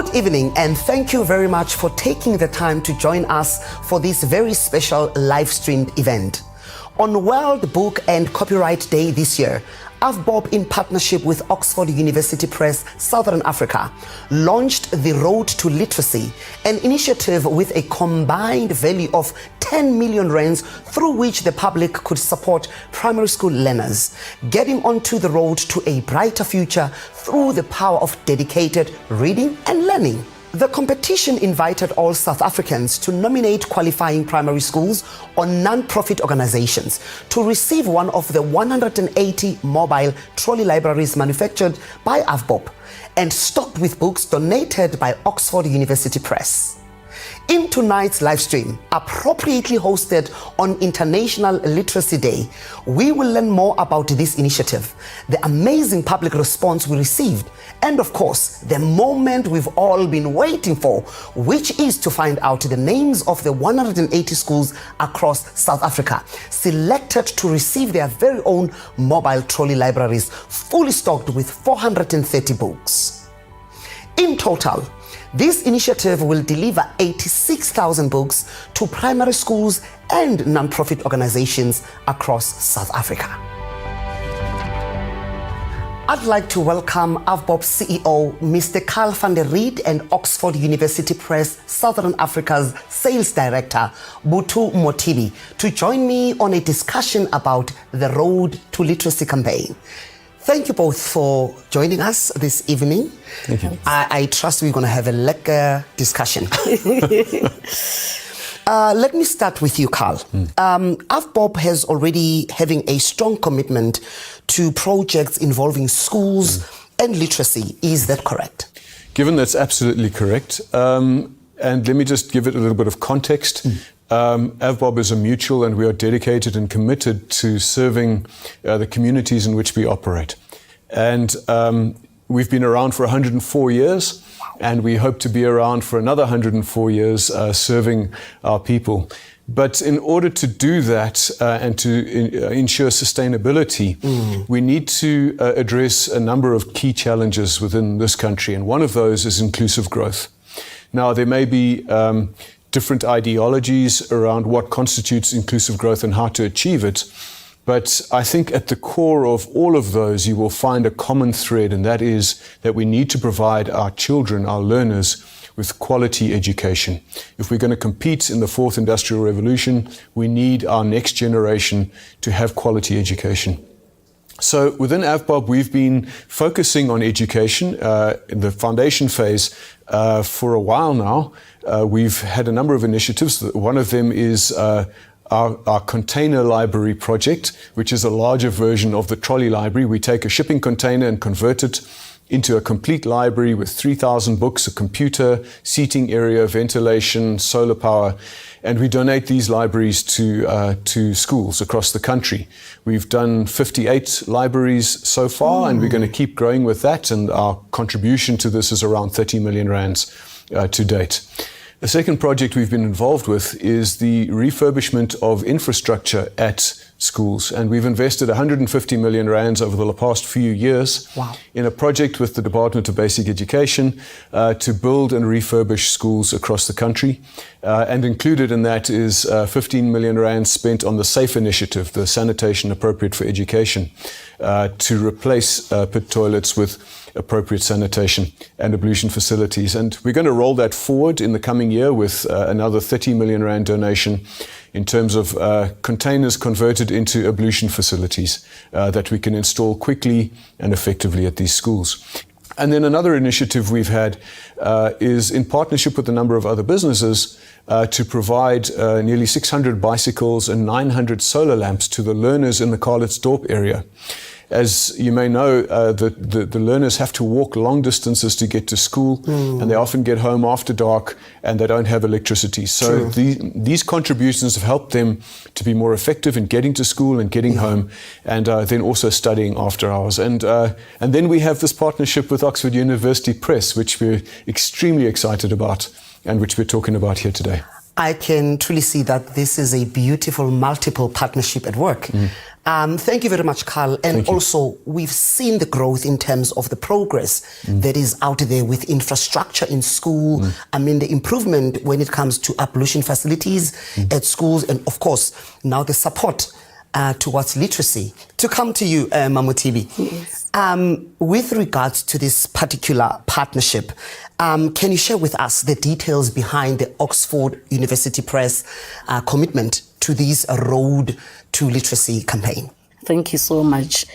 Good evening, and thank you very much for taking the time to join us for this very special live streamed event. On World Book and Copyright Day this year, AVBOB, in partnership with Oxford University Press Southern Africa, launched the Road to Literacy, an initiative with a combined value of 10 million rands through which the public could support primary school learners, getting onto the road to a brighter future through the power of dedicated reading and learning. The competition invited all South Africans to nominate qualifying primary schools or non-profit organizations to receive one of the 180 mobile trolley libraries manufactured by AVBOB and stocked with books donated by Oxford University Press. In tonight's live stream, appropriately hosted on International Literacy Day, we will learn more about this initiative, the amazing public response we received, and of course, the moment we've all been waiting for, which is to find out the names of the 180 schools across South Africa, selected to receive their very own mobile trolley libraries, fully stocked with 430 books. In total, this initiative will deliver 86,000 books to primary schools and non-profit organizations across South Africa. I'd like to welcome AVBOB CEO, Mr. Carl van der Riet, and Oxford University Press Southern Africa's Sales Director, Butu Motibi, to join me on a discussion about the Road to Literacy campaign. Thank you both for joining us this evening. Thank you. I trust we're going to have a lekker discussion. Let me start with you, Carl. AVBOB has already having a strong commitment to projects involving schools and literacy. Is that correct? Given that's absolutely correct. And let me just give it a little bit of context. AVBOB is a mutual, and we are dedicated and committed to serving the communities in which we operate. And we've been around for 104 years, and we hope to be around for another 104 years serving our people. But in order to do that and to ensure sustainability, we need to address a number of key challenges within this country, and one of those is inclusive growth. Now, there may be different ideologies around what constitutes inclusive growth and how to achieve it. But I think at the core of all of those, you will find a common thread, and that is that we need to provide our children, our learners, with quality education. If we're going to compete in the fourth industrial revolution, we need our next generation to have quality education. So within AVBOB, we've been focusing on education in the foundation phase for a while now. We've had a number of initiatives. One of them is our container library project, which is a larger version of the trolley library. We take a shipping container and convert it into a complete library with 3,000 books, a computer, seating area, ventilation, solar power, and we donate these libraries to schools across the country. We've done 58 libraries so far, and we're going to keep growing with that, and our contribution to this is around 30 million rands to date. The second project we've been involved with is the refurbishment of infrastructure at schools, and we've invested 150 million rands over the past few years in a project with the Department of Basic Education to build and refurbish schools across the country. And included in that is 15 million rands spent on the SAFE initiative, the sanitation appropriate for education, to replace pit toilets with appropriate sanitation and ablution facilities. And we're going to roll that forward in the coming year with another 30 million rand donation in terms of containers converted into ablution facilities that we can install quickly and effectively at these schools. And then another initiative we've had is in partnership with a number of other businesses to provide nearly 600 bicycles and 900 solar lamps to the learners in the Carlitsdorp area. As you may know, the learners have to walk long distances to get to school, and they often get home after dark and they don't have electricity. So these contributions have helped them to be more effective in getting to school and getting home, and then also studying after hours. And then we have this partnership with Oxford University Press, which we're extremely excited about and which we're talking about here today. I can truly see that this is a beautiful multiple partnership at work. Thank you very much, Carl. And also, we've seen the growth in terms of the progress that is out there with infrastructure in school. I mean, the improvement when it comes to ablution facilities at schools, and of course, now the support towards literacy. To come to you, Mamotibi, with regards to this particular partnership, can you share with us the details behind the Oxford University Press commitment to this Road to Literacy campaign? Thank you so much.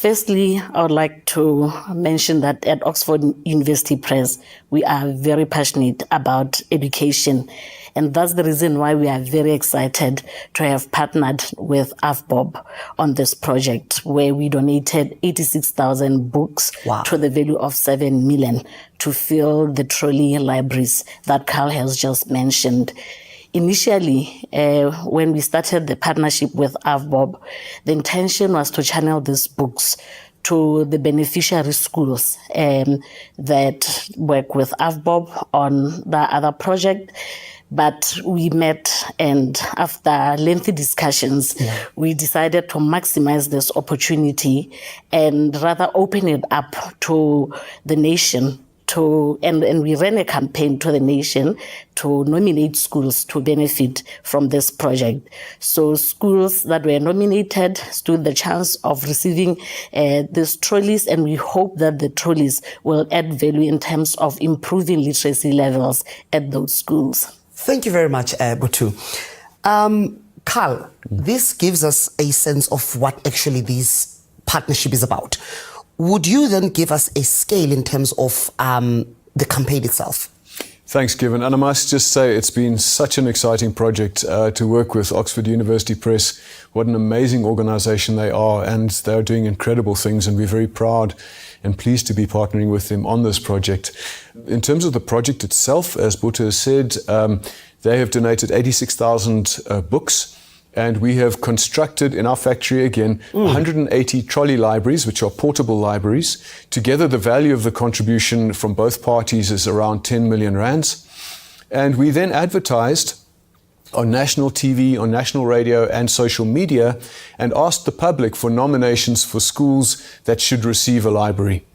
Firstly, I would like to mention that at Oxford University Press, we are very passionate about education. And that's the reason why we are very excited to have partnered with AFBOB on this project, where we donated 86,000 books to the value of 7 million to fill the trolley libraries that Carl has just mentioned. Initially, when we started the partnership with AFBOB, the intention was to channel these books to the beneficiary schools that work with AFBOB on the other project. But we met, and after lengthy discussions, we decided to maximize this opportunity and rather open it up to the nation. And we ran a campaign to the nation to nominate schools to benefit from this project. So schools that were nominated stood the chance of receiving these trolleys, and we hope that the trolleys will add value in terms of improving literacy levels at those schools. Thank you very much, Butu. Carl, this gives us a sense of what actually this partnership is about. Would you then give us a scale in terms of the campaign itself? Thanks, Kevin. And I must just say it's been such an exciting project to work with Oxford University Press. What an amazing organization they are, and they are doing incredible things, and we're very proud and pleased to be partnering with them on this project. In terms of the project itself, as Butu has said, they have donated 86,000 books, and we have constructed in our factory again 180 trolley libraries, which are portable libraries. Together, the value of the contribution from both parties is around 10 million rands. And we then advertised on national TV, on national radio and social media, and asked the public for nominations for schools that should receive a library.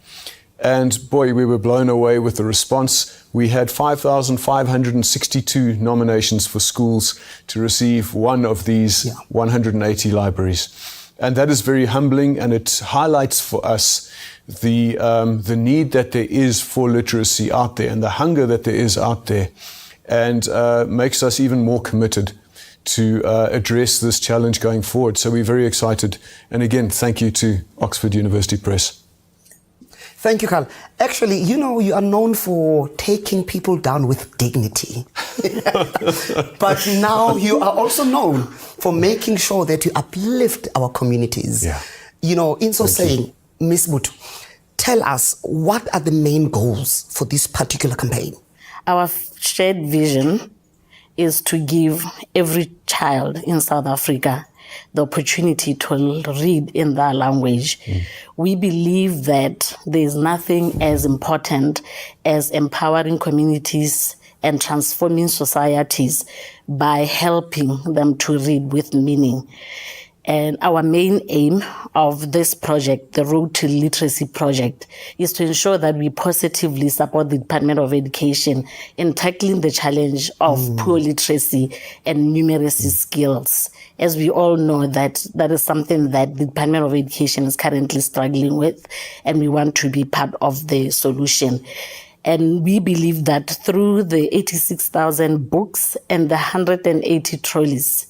And boy, we were blown away with the response. We had 5,562 nominations for schools to receive one of these 180 libraries. And that is very humbling, and it highlights for us the need that there is for literacy out there and the hunger that there is out there, and makes us even more committed to address this challenge going forward. So we're very excited. And again, thank you to Oxford University Press. Thank you, Carl. Actually, you know, you are known for taking people down with dignity. But now you are also known for making sure that you uplift our communities. Yeah. You know, in so saying, Ms. Butu, tell us, what are the main goals for this particular campaign? Our shared vision is to give every child in South Africa the opportunity to read in their language. We believe that there is nothing as important as empowering communities and transforming societies by helping them to read with meaning. And our main aim of this project, the Road to Literacy project, is to ensure that we positively support the Department of Education in tackling the challenge of poor literacy and numeracy skills. As we all know, that is something that the Department of Education is currently struggling with, and we want to be part of the solution. And we believe that through the 86,000 books and the 180 trolleys,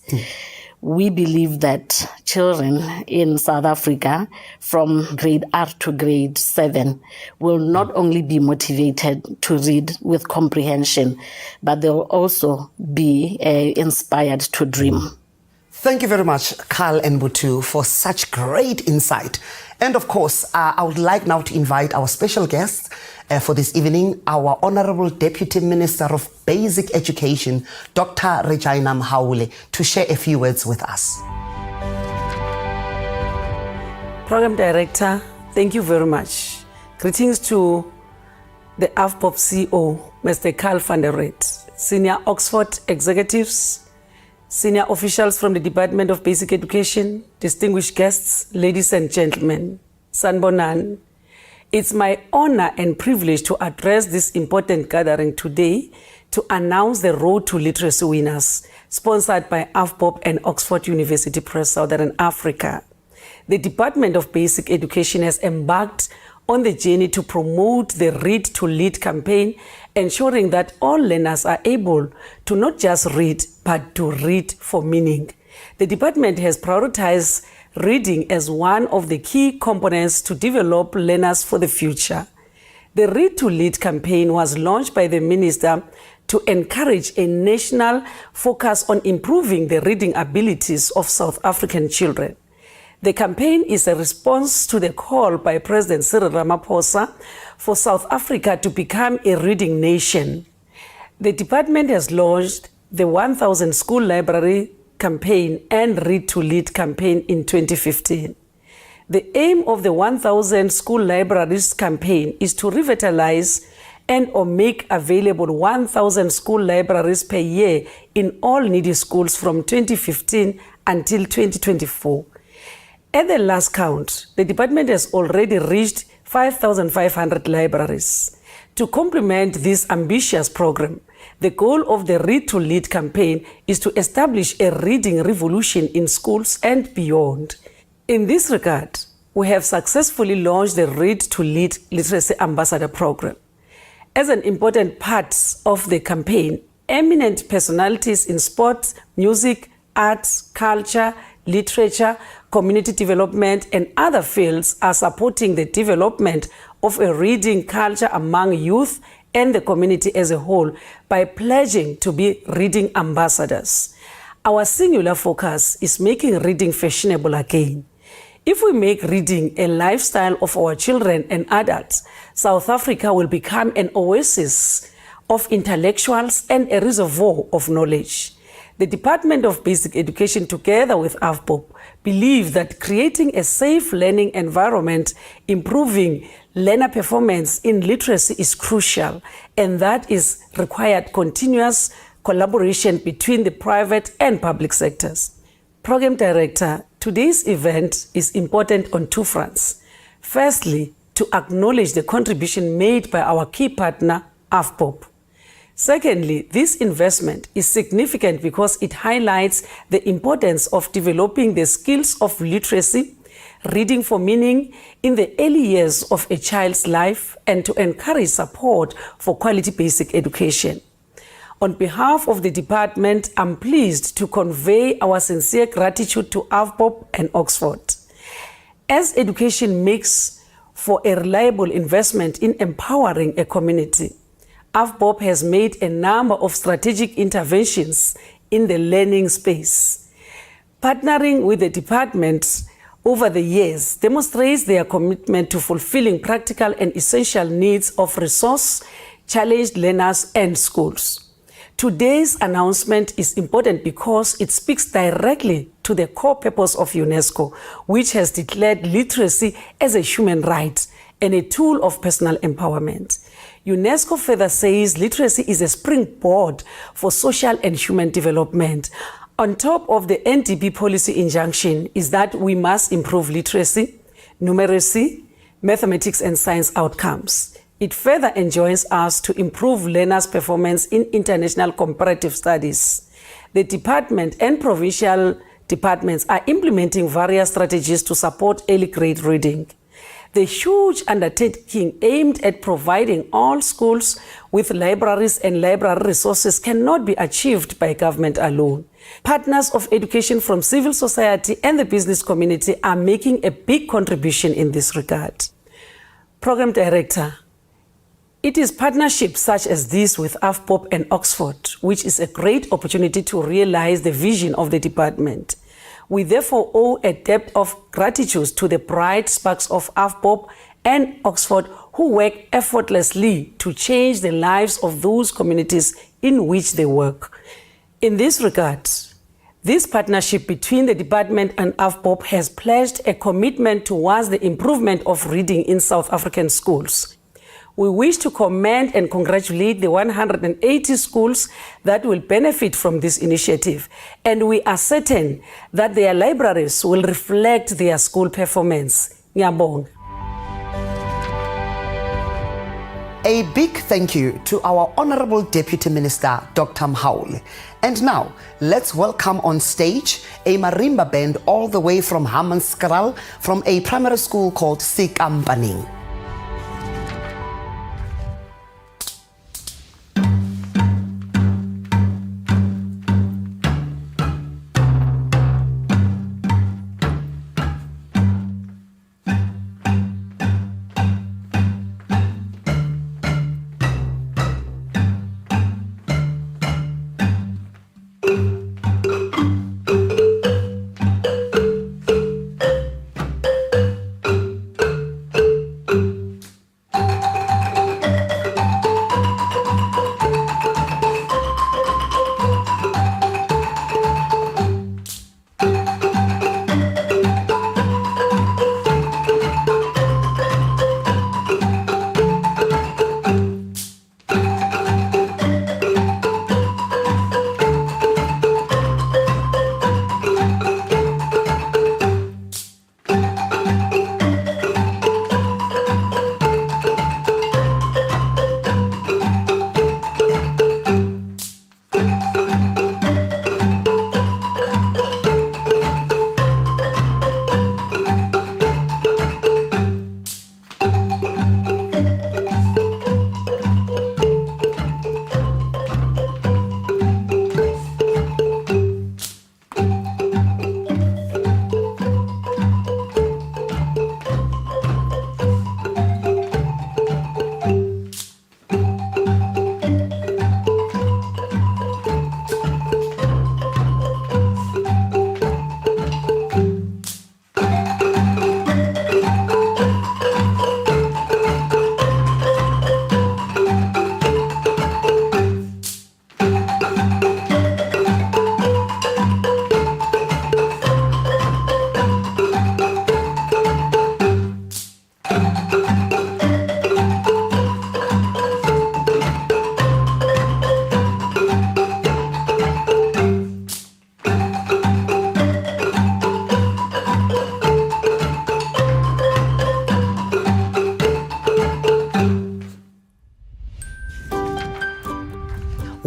we believe that children in South Africa from grade R to grade 7 will not only be motivated to read with comprehension, but they'll also be inspired to dream. Thank you very much, Carl and Butu, for such great insight. And of course, I would like now to invite our special guest for this evening, our Honorable Deputy Minister of Basic Education, Dr. Regina Mhaule, to share a few words with us. Program Director, thank you very much. Greetings to the AFBOB CEO, Mr. Carl van der Reet, senior Oxford executives, senior officials from the Department of Basic Education, distinguished guests, ladies and gentlemen, Sanbonan. It's my honor and privilege to address this important gathering today to announce the Road to Literacy winners, sponsored by AFBOB and Oxford University Press Southern Africa. The Department of Basic Education has embarked on the journey to promote the Read to Lead campaign, ensuring that all learners are able to not just read, but to read for meaning. The department has prioritized reading as one of the key components to develop learners for the future. The Read to Lead campaign was launched by the Minister to encourage a national focus on improving the reading abilities of South African children. The campaign is a response to the call by President Cyril Ramaphosa for South Africa to become a reading nation. The department has launched the 1,000 School Library campaign and Read to Lead campaign in 2015. The aim of the 1,000 School Libraries campaign is to revitalize and or make available 1,000 school libraries per year in all needy schools from 2015 until 2024. At the last count, the department has already reached 5,500 libraries. To complement this ambitious program, the goal of the Read to Lead campaign is to establish a reading revolution in schools and beyond. In this regard, we have successfully launched the Read to Lead Literacy Ambassador Program. As an important part of the campaign, eminent personalities in sports, music, arts, culture, literature, community development, and other fields are supporting the development of a reading culture among youth and the community as a whole by pledging to be reading ambassadors. Our singular focus is making reading fashionable again. If we make reading a lifestyle of our children and adults, South Africa will become an oasis of intellectuals and a reservoir of knowledge. The Department of Basic Education, together with AVBOP, believe that creating a safe learning environment, improving learner performance in literacy is crucial, and that is required continuous collaboration between the private and public sectors. Program Director, today's event is important on two fronts. Firstly, to acknowledge the contribution made by our key partner, AVBOP. Secondly, this investment is significant because it highlights the importance of developing the skills of literacy, reading for meaning in the early years of a child's life, and to encourage support for quality basic education. On behalf of the department, I'm pleased to convey our sincere gratitude to AVBOP and Oxford. As education makes for a reliable investment in empowering a community, AVBOP has made a number of strategic interventions in the learning space. Partnering with the department over the years demonstrates their commitment to fulfilling practical and essential needs of resource-challenged learners and schools. Today's announcement is important because it speaks directly to the core purpose of UNESCO, which has declared literacy as a human right and a tool of personal empowerment. UNESCO further says literacy is a springboard for social and human development. On top of the NDP policy injunction is that we must improve literacy, numeracy, mathematics and science outcomes. It further enjoins us to improve learners' performance in international comparative studies. The department and provincial departments are implementing various strategies to support early grade reading. The huge undertaking aimed at providing all schools with libraries and library resources cannot be achieved by government alone. Partners of education from civil society and the business community are making a big contribution in this regard. Program Director, it is partnerships such as this with AVBOP and Oxford, which is a great opportunity to realize the vision of the department. We therefore owe a debt of gratitude to the bright sparks of AVBOP and Oxford who work effortlessly to change the lives of those communities in which they work. In this regard, this partnership between the department and AVBOP has pledged a commitment towards the improvement of reading in South African schools. We wish to commend and congratulate the 180 schools that will benefit from this initiative, and we are certain that their libraries will reflect their school performance. Ngiyabonga. A big thank you to our Honorable Deputy Minister, Dr. Mhaule. And now, let's welcome on stage a marimba band all the way from Hammanskraal from a primary school called Sikampaning.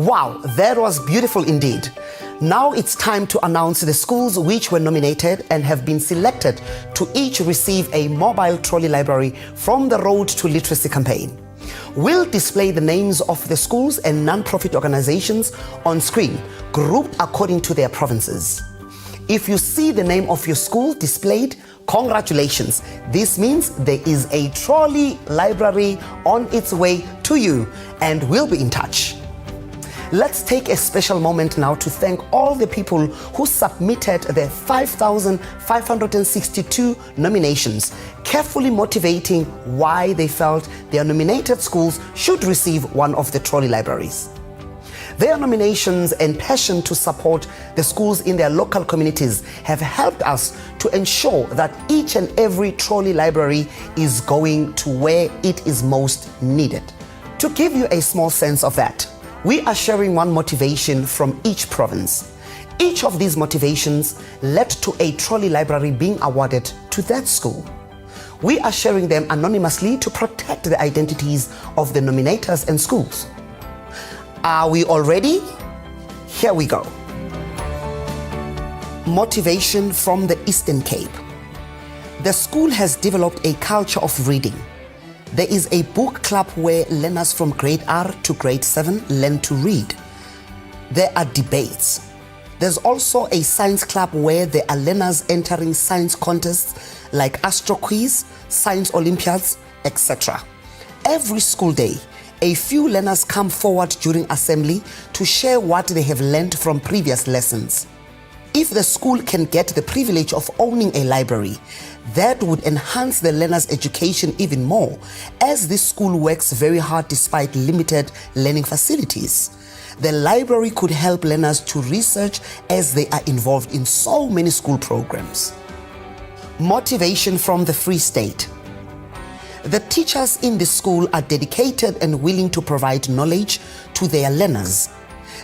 Wow, that was beautiful indeed. Now it's time to announce the schools which were nominated and have been selected to each receive a mobile trolley library from the Road to Literacy campaign. We'll display the names of the schools and non-profit organizations on screen, grouped according to their provinces. If you see the name of your school displayed, congratulations. This means there is a trolley library on its way to you, and we'll be in touch. Let's take a special moment now to thank all the people who submitted their 5,562 nominations, carefully motivating why they felt their nominated schools should receive one of the trolley libraries. Their nominations and passion to support the schools in their local communities have helped us to ensure that each and every trolley library is going to where it is most needed. To give you a small sense of that, we are sharing one motivation from each province. Each of these motivations led to a trolley library being awarded to that school. We are sharing them anonymously to protect the identities of the nominators and schools. Are we all ready? Here we go. Motivation from the Eastern Cape. The school has developed a culture of reading. There is a book club where learners from grade R to grade 7 learn to read. There are debates. There's also a science club where there are learners entering science contests like Astro Quiz, Science Olympiads, etc. Every school day, a few learners come forward during assembly to share what they have learned from previous lessons. If the school can get the privilege of owning a library, that would enhance the learner's education even more, as this school works very hard despite limited learning facilities. The library could help learners to research as they are involved in so many school programs. Motivation from the Free State. The teachers in the school are dedicated and willing to provide knowledge to their learners.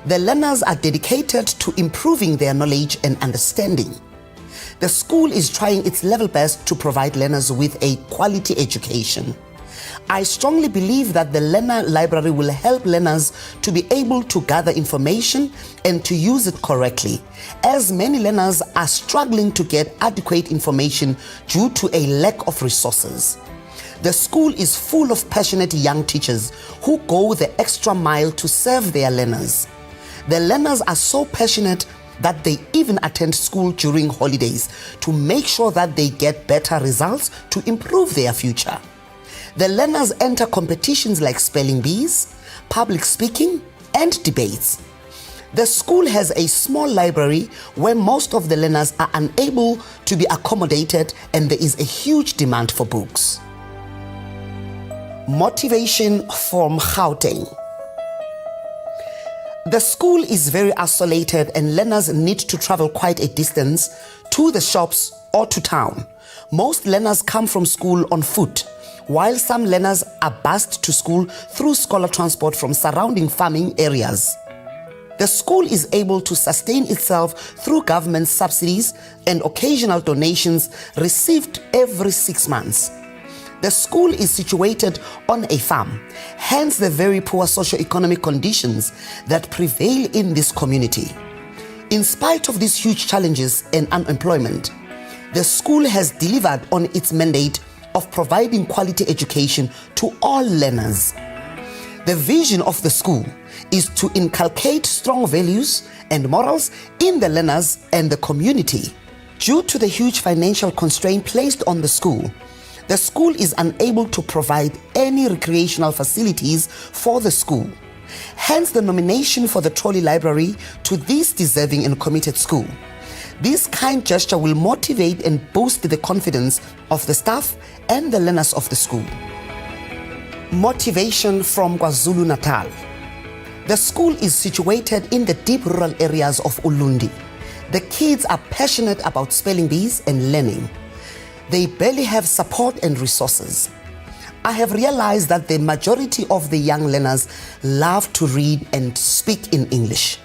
The learners are dedicated to improving their knowledge and understanding. The school is trying its level best to provide learners with a quality education. I strongly believe that the learner library will help learners to be able to gather information and to use it correctly, as many learners are struggling to get adequate information due to a lack of resources. The school is full of passionate young teachers who go the extra mile to serve their learners. The learners are so passionate that they even attend school during holidays to make sure that they get better results to improve their future. The learners enter competitions like spelling bees, public speaking, and debates. The school has a small library where most of the learners are unable to be accommodated, and there is a huge demand for books. Motivation from Gauteng. The school is very isolated and learners need to travel quite a distance to the shops or to town. Most learners come from school on foot, while some learners are bused to school through scholar transport from surrounding farming areas. The school is able to sustain itself through government subsidies and occasional donations received every 6 months. The school is situated on a farm, hence the very poor socio-economic conditions that prevail in this community. In spite of these huge challenges and unemployment, the school has delivered on its mandate of providing quality education to all learners. The vision of the school is to inculcate strong values and morals in the learners and the community. Due to the huge financial constraint placed on the school is unable to provide any recreational facilities for the school. Hence the nomination for the trolley library to this deserving and committed school. This kind gesture will motivate and boost the confidence of the staff and the learners of the school. Motivation from KwaZulu-Natal. The school is situated in the deep rural areas of Ulundi. The kids are passionate about spelling bees and learning. They barely have support and resources. I have realized that the majority of the young learners love to read and speak in English,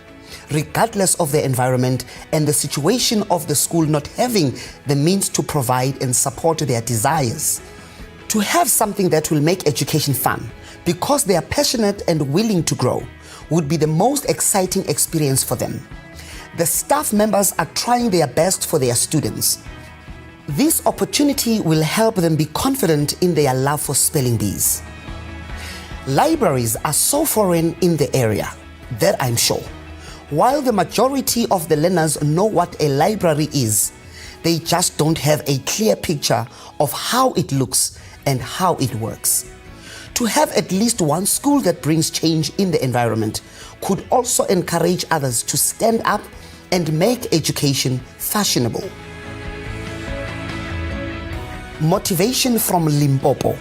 regardless of their environment and the situation of the school not having the means to provide and support their desires. To have something that will make education fun, because they are passionate and willing to grow, would be the most exciting experience for them. The staff members are trying their best for their students. This opportunity will help them be confident in their love for spelling bees. Libraries are so foreign in the area, that I'm sure. While the majority of the learners know what a library is, they just don't have a clear picture of how it looks and how it works. To have at least one school that brings change in the environment could also encourage others to stand up and make education fashionable. Motivation from Limpopo.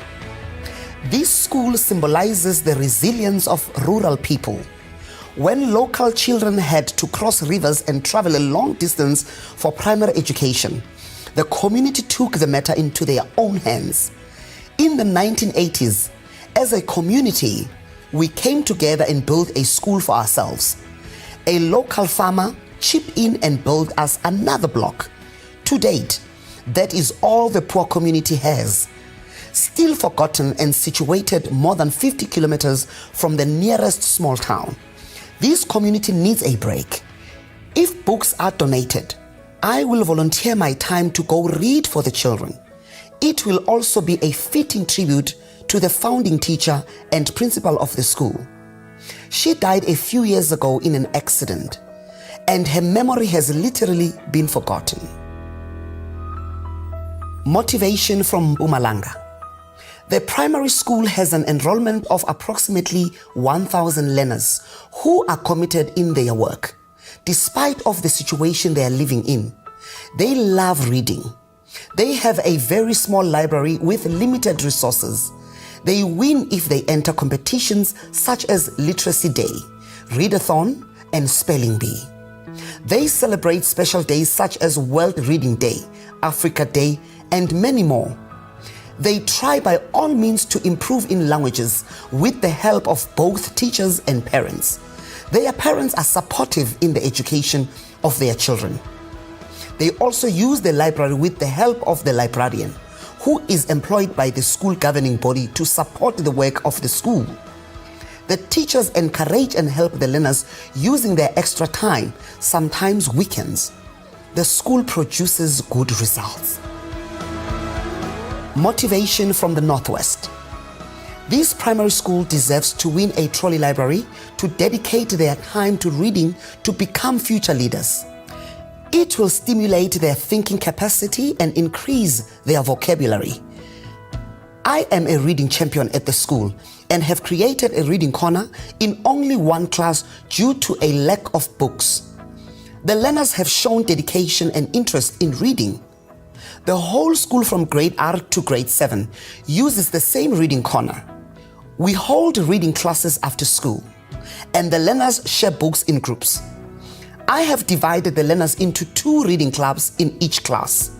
This school symbolizes the resilience of rural people. When local children had to cross rivers and travel a long distance for primary education, the community took the matter into their own hands. In the 1980s, as a community, we came together and built a school for ourselves. A local farmer chipped in and built us another block. To date, that is all the poor community has. Still forgotten and situated more than 50 kilometers from the nearest small town. This community needs a break. If books are donated, I will volunteer my time to go read for the children. It will also be a fitting tribute to the founding teacher and principal of the school. She died a few years ago in an accident, and her memory has literally been forgotten. Motivation from Mpumalanga. The primary school has an enrollment of approximately 1,000 learners who are committed in their work. Despite of the situation they are living in, they love reading. They have a very small library with limited resources. They win if they enter competitions such as Literacy Day, Readathon, and Spelling Bee. They celebrate special days such as World Reading Day, Africa Day, and many more. They try by all means to improve in languages with the help of both teachers and parents. Their parents are supportive in the education of their children. They also use the library with the help of the librarian, who is employed by the school governing body to support the work of the school. The teachers encourage and help the learners using their extra time, sometimes weekends. The school produces good results. Motivation from the Northwest. This primary school deserves to win a trolley library to dedicate their time to reading to become future leaders. It will stimulate their thinking capacity and increase their vocabulary. I am a reading champion at the school and have created a reading corner in only one class due to a lack of books. The learners have shown dedication and interest in reading. The whole school from grade R to grade 7 uses the same reading corner. We hold reading classes after school, and the learners share books in groups. I have divided the learners into 2 reading clubs in each class.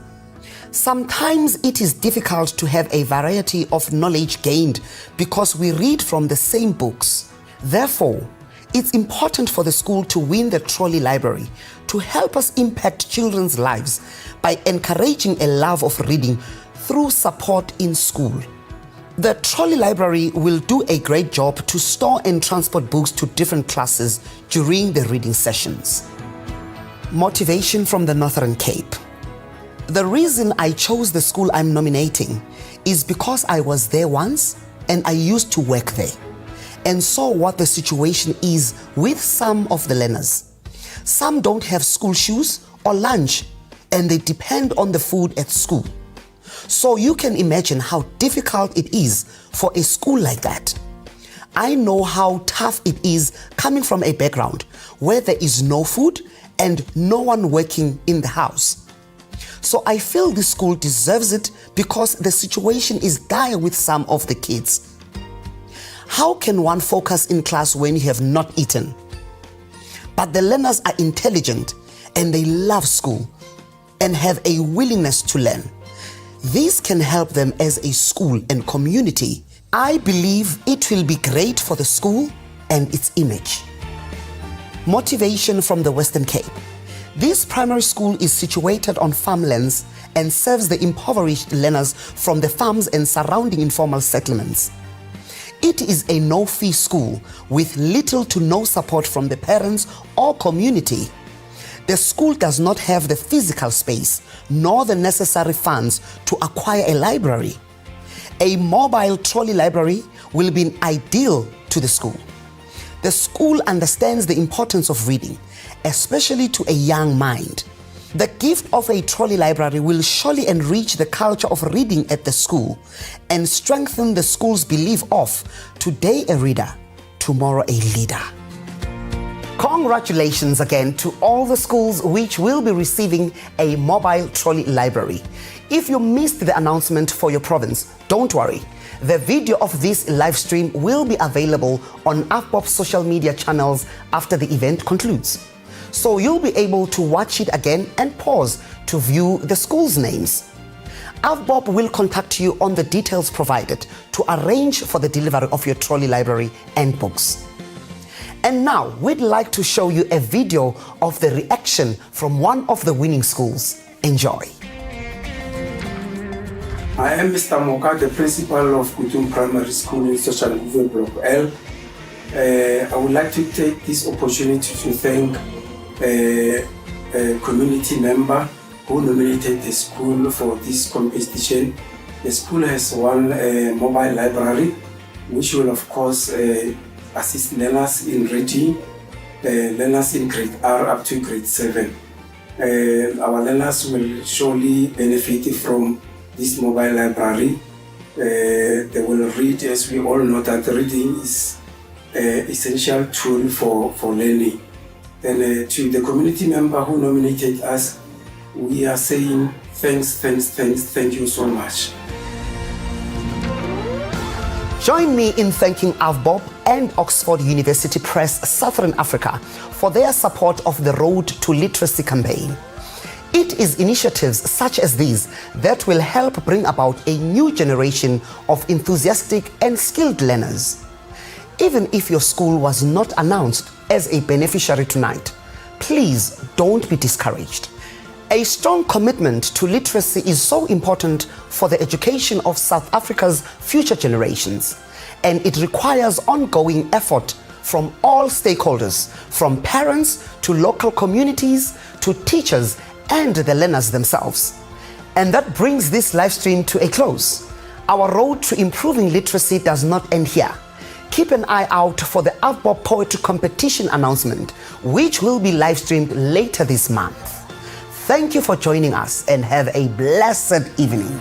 Sometimes it is difficult to have a variety of knowledge gained because we read from the same books. Therefore, it's important for the school to win the trolley library to help us impact children's lives by encouraging a love of reading through support in school. The trolley library will do a great job to store and transport books to different classes during the reading sessions. Motivation from the Northern Cape. The reason I chose the school I'm nominating is because I was there once and I used to work there and saw what the situation is with some of the learners. Some don't have school shoes or lunch and they depend on the food at school. So you can imagine how difficult it is for a school like that. I know how tough it is coming from a background where there is no food and no one working in the house. So I feel this school deserves it because the situation is dire with some of the kids. How can one focus in class when you have not eaten? But the learners are intelligent and they love school and have a willingness to learn. This can help them as a school and community. I believe it will be great for the school and its image. Motivation from the Western Cape. This primary school is situated on farmlands and serves the impoverished learners from the farms and surrounding informal settlements. It is a no-fee school with little to no support from the parents or community. The school does not have the physical space nor the necessary funds to acquire a library. A mobile trolley library will be ideal to the school. The school understands the importance of reading, especially to a young mind. The gift of a trolley library will surely enrich the culture of reading at the school and strengthen the school's belief of today a reader, tomorrow a leader. Congratulations again to all the schools which will be receiving a mobile trolley library. If you missed the announcement for your province, don't worry. The video of this live stream will be available on AVBOB's social media channels after the event concludes. So you'll be able to watch it again and pause to view the school's names. AVBOB will contact you on the details provided to arrange for the delivery of your trolley library and books. And now we'd like to show you a video of the reaction from one of the winning schools. Enjoy. I am Mr. Moka, the principal of Kutum Primary School in Social Block L. I would like to take this opportunity to thank a community member who nominated the school for this competition. The school has one mobile library, which will of course assist learners in reading, learners in grade R up to grade 7. Our learners will surely benefit from this mobile library. They will read, as we all know that reading is an essential tool for learning. Then to the community member who nominated us, we are saying thank you so much. Join me in thanking AVBOB and Oxford University Press Southern Africa for their support of the Road to Literacy campaign. It is initiatives such as these that will help bring about a new generation of enthusiastic and skilled learners. Even if your school was not announced as a beneficiary tonight, please don't be discouraged. A strong commitment to literacy is so important for the education of South Africa's future generations, and it requires ongoing effort from all stakeholders, from parents to local communities to teachers and the learners themselves. And that brings this live stream to a close. Our road to improving literacy does not end here. Keep an eye out for the AVBOB Poetry Competition announcement, which will be live streamed later this month. Thank you for joining us and have a blessed evening.